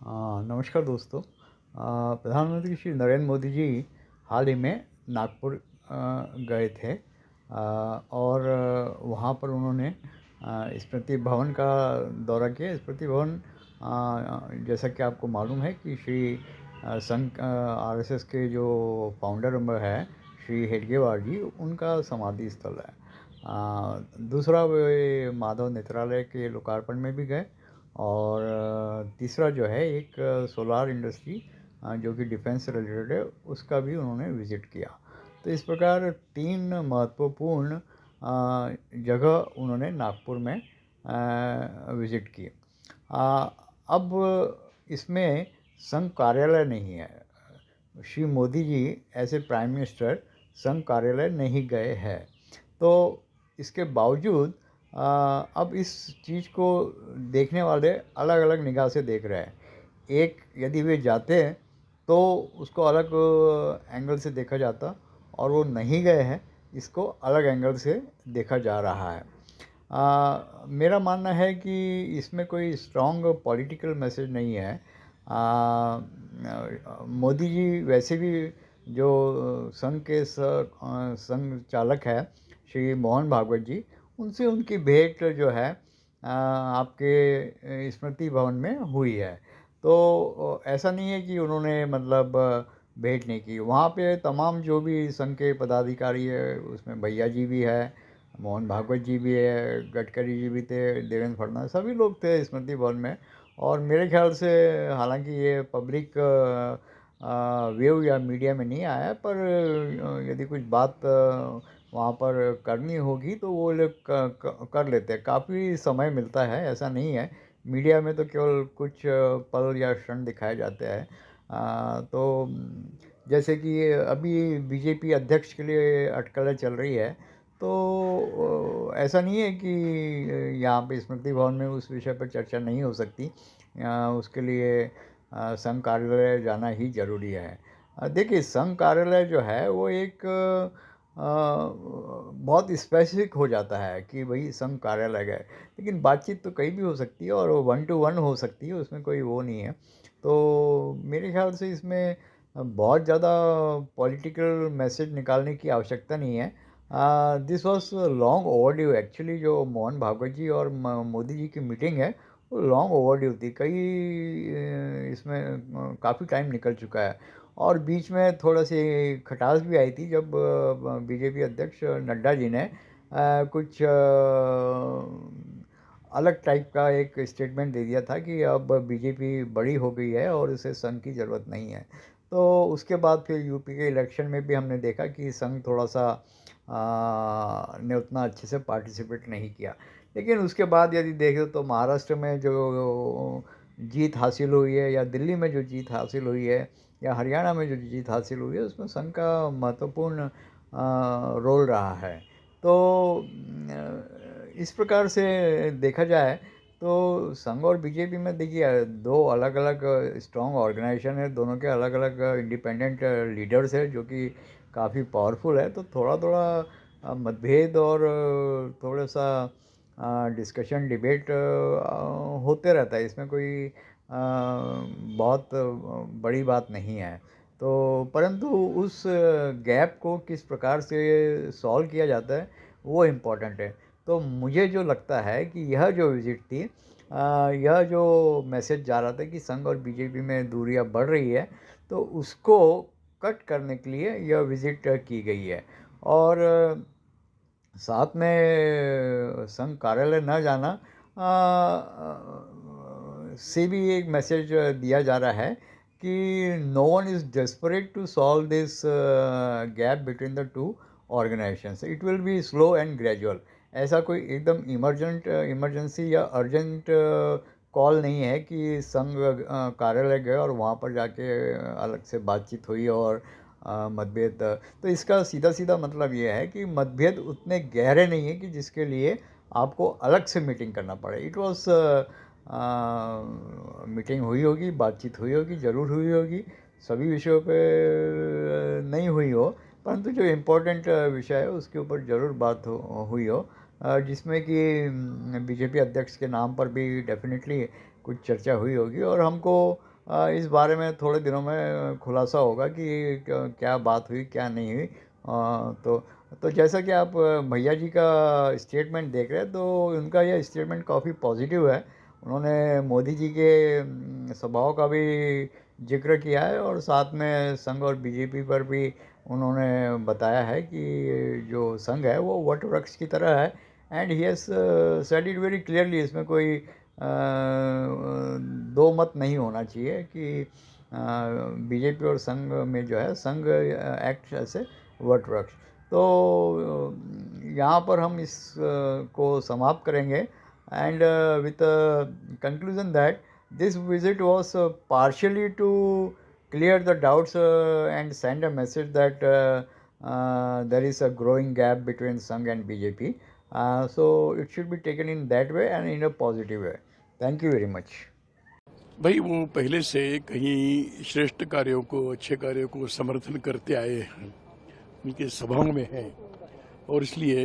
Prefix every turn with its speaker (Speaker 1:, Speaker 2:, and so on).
Speaker 1: नमस्कार दोस्तों। प्रधानमंत्री श्री नरेंद्र मोदी जी हाल ही में नागपुर गए थे, और वहाँ पर उन्होंने स्मृति भवन का दौरा किया। स्मृति भवन, जैसा कि आपको मालूम है कि श्री संघ आरएसएस के जो फाउंडर मेंबर है श्री हेडगेवार जी, उनका समाधि स्थल है। दूसरा, वे माधव नेत्रालय के लोकार्पण में भी गए, और तीसरा जो है एक सोलार इंडस्ट्री जो कि डिफेंस से रिलेटेड है, उसका भी उन्होंने विज़िट किया। तो इस प्रकार 3 महत्वपूर्ण जगह उन्होंने नागपुर में विज़िट की। अब इसमें संघ कार्यालय नहीं है। Shri Modi ji as a prime minister संघ कार्यालय नहीं गए हैं। तो इसके बावजूद अब इस चीज़ को देखने वाले अलग अलग निगाह से देख रहे हैं। एक, यदि वे जाते हैं तो उसको अलग एंगल से देखा जाता, और वो नहीं गए हैं, इसको अलग एंगल से देखा जा रहा है। मेरा मानना है कि इसमें कोई स्ट्रॉन्ग पॉलिटिकल मैसेज नहीं है। मोदी जी वैसे भी जो संघ के संघ चालक है श्री मोहन भागवत जी, उनसे उनकी भेंट जो है आपके स्मृति भवन में हुई है। तो ऐसा नहीं है कि उन्होंने मतलब भेंट नहीं की। वहाँ पे तमाम जो भी संघ के पदाधिकारी है, उसमें भैया जी भी है, मोहन भागवत जी भी है, गडकरी जी भी थे, देवेंद्र फडणवीस, सभी लोग थे स्मृति भवन में। और मेरे ख्याल से, हालांकि ये पब्लिक वेव या मीडिया में नहीं आया, पर यदि कुछ बात वहाँ पर करनी होगी तो वो लोग कर लेते हैं। काफ़ी समय मिलता है, ऐसा नहीं है। मीडिया में तो केवल कुछ पल या क्षण दिखाए जाते हैं। तो जैसे कि अभी बीजेपी अध्यक्ष के लिए अटकलें चल रही है, तो ऐसा नहीं है कि यहाँ पे स्मृति भवन में उस विषय पर चर्चा नहीं हो सकती। उसके लिए संघ कार्यालय जाना ही ज़रूरी है। देखिए, संघ कार्यालय जो है वो एक बहुत स्पेसिफिक हो जाता है कि भाई संघ कार्यालय गए, लेकिन बातचीत तो कहीं भी हो सकती है, और 1 to 1 हो सकती है, उसमें कोई वो नहीं है। तो मेरे ख्याल से इसमें बहुत ज़्यादा पॉलिटिकल मैसेज निकालने की आवश्यकता नहीं है। This was long overdue actually. जो मोहन भागवत जी और मोदी जी की मीटिंग है, वो लॉन्ग ओवरड्यू थी। इसमें काफ़ी टाइम निकल चुका है, और बीच में थोड़ा सी खटास भी आई थी जब बीजेपी अध्यक्ष नड्डा जी ने कुछ अलग टाइप का एक स्टेटमेंट दे दिया था कि अब बीजेपी बड़ी हो गई है और उसे संघ की ज़रूरत नहीं है। तो उसके बाद फिर यूपी के इलेक्शन में भी हमने देखा कि संघ थोड़ा सा ने उतना अच्छे से पार्टिसिपेट नहीं किया। लेकिन उसके बाद यदि देखें तो महाराष्ट्र में जो जीत हासिल हुई है, या दिल्ली में जो जीत हासिल हुई है, या हरियाणा में जो जीत हासिल हुई है, उसमें संघ का महत्वपूर्ण रोल रहा है। तो इस प्रकार से देखा जाए तो संघ और बीजेपी में, देखिए, दो अलग अलग स्ट्रॉन्ग ऑर्गेनाइजेशन है, दोनों के अलग अलग इंडिपेंडेंट लीडर्स है जो कि काफ़ी पावरफुल है। तो थोड़ा थोड़ा मतभेद और थोड़ा सा डिस्कशन डिबेट होते रहता है। इसमें कोई बहुत बड़ी बात नहीं है। तो परंतु उस गैप को किस प्रकार से सॉल्व किया जाता है, वो इम्पोर्टेंट है। तो मुझे जो लगता है कि यह जो विज़िट थी, यह जो मैसेज जा रहा था कि संघ और बीजेपी में दूरियां बढ़ रही है, तो उसको कट करने के लिए यह विज़िट की गई है। और साथ में संघ कार्यालय न जाना से भी एक मैसेज दिया जा रहा है कि no one is desperate to solve this gap between the two organisations. It will be slow and gradual. ऐसा कोई एकदम इमरजेंसी या अर्जेंट कॉल नहीं है कि संघ कार्यालय गए और वहाँ पर जाके अलग से बातचीत हुई और मतभेद। तो इसका सीधा सीधा मतलब ये है कि मतभेद उतने गहरे नहीं है कि जिसके लिए आपको अलग से मीटिंग करना पड़े। इट वॉज मीटिंग हुई होगी, बातचीत हुई होगी, ज़रूर हुई होगी। सभी विषयों पे नहीं हुई हो, परंतु जो इम्पोर्टेंट विषय है उसके ऊपर ज़रूर बात हुई हो, जिसमें कि बीजेपी अध्यक्ष के नाम पर भी डेफिनेटली कुछ चर्चा हुई होगी। और हमको इस बारे में थोड़े दिनों में खुलासा होगा कि क्या बात हुई, क्या नहीं हुई। तो जैसा कि आप भैया जी का स्टेटमेंट देख रहे हैं, तो उनका यह स्टेटमेंट काफ़ी पॉजिटिव है। उन्होंने मोदी जी के स्वभाव का भी ज़िक्र किया है और साथ में संघ और बीजेपी पर भी उन्होंने बताया है कि जो संघ है वो वट वृक्ष की तरह है। And he has said it very clearly, इसमें कोई दो मत नहीं होना चाहिए कि बीजेपी और संघ में जो है, संघ एक्ट ऐसे वट वृक्ष। तो यहाँ पर हम इस को समाप्त करेंगे, and with conclusion that this visit was partially to clear the doubts and send a message that there is a growing gap between Sangh and BJP. So it should be taken in that way and in a positive way. Thank you very much.
Speaker 2: भाई वो पहले से कहीं श्रेष्ठ कार्यों को, अच्छे कार्यों को समर्थन करते आए हैं, उनके स्वभाव में है, और इसलिए